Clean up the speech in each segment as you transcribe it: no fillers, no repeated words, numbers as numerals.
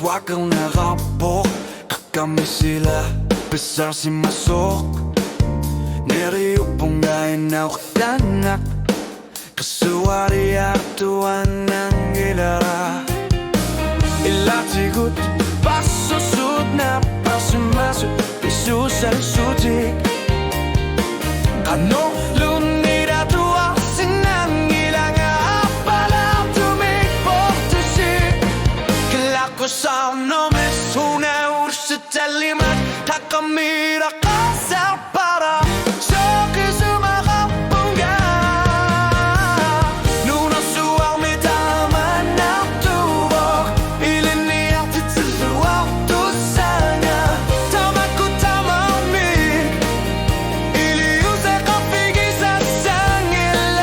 Wag kang nakapok, kami sila besar si masok. Neriupong gayon na uktanak, kasuwari aktuan ng ilara. Ilatigut, pasusud na pasimasud, isusal sutik. Kano lunira tua sinang ilang apala tumikbok tusik. Kelako sa nomes una ursa talimat, takamira kasar para soke sumakapungga. Nuna suang mitaman na tubok, iliniyak tituluak tusanga. Tamaku tamamik, iliuse kapigi sa sangilat.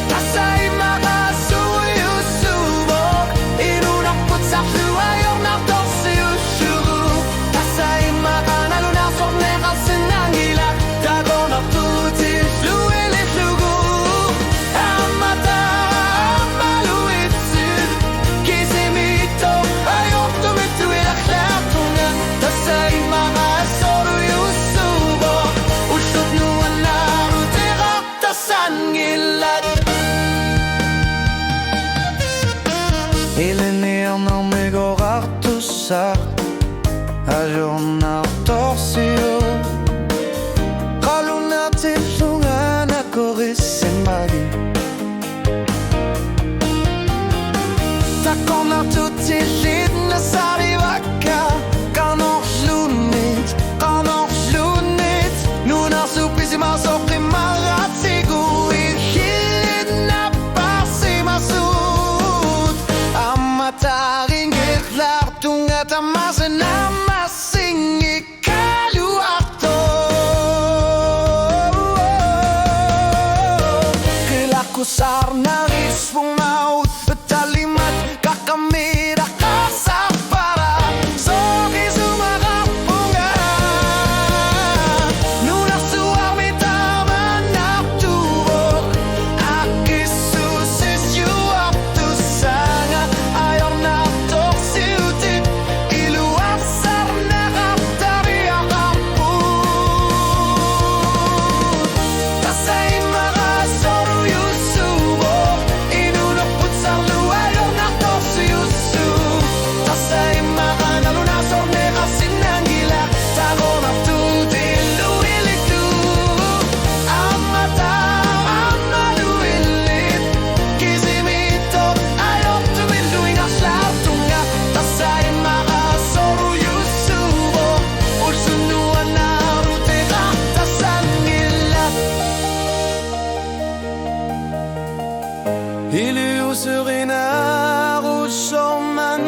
Tasay makasuyusubok, inunakput sa luwayong naktosiyusyuru. Tasay makanalunasok nekasinangilak, dago naktutis luwilit lugu. Amata amaluitsid, kisimito ayok tumituilak latungan. Tasay makasoruyusubok, usot nuan narutirap tasangilat. Ilinir ng migo kartusak, ayon na torsio. Kalau natin lungan ako risin magi, tako na tutilit na saribaka. Kanong lunit, nuna supisi masok imarat siguit. Hilit na pasimasud, amataring gitlar tungat amasan amasing ikaluato. Kelakusar nangis maut betalimat, kakamira kasar para soki sumakapunga. Nuna suami taman naktubok, akisusis yuak tusanga. Ayaw naktoksiutit, iluasar nakaptari ang kaput. Tasay makasoruyusubok, inunakput sa luwayong naktoksiyusu. Tasay makanalunasok nekasinangilak, tago naktutil luwilitu. Amata amaluilit, kisimito ayok tumiluing aslatunga. Tasay makasoruyusubok, ulsunuan narutira tasangilat. Iliusurin arusoman,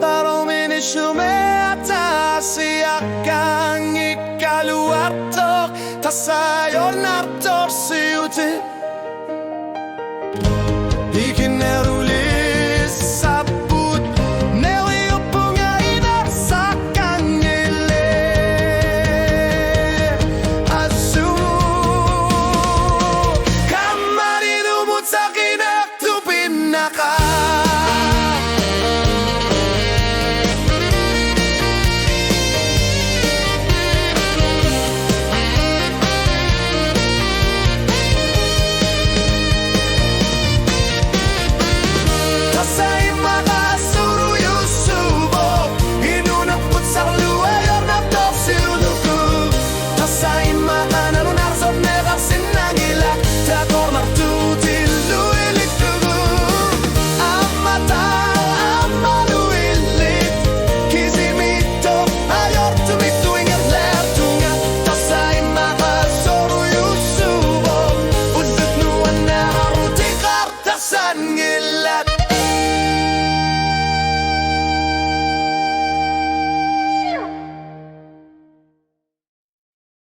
parominisume atasiakang ikaluatok. Tasayon nartorsiuti.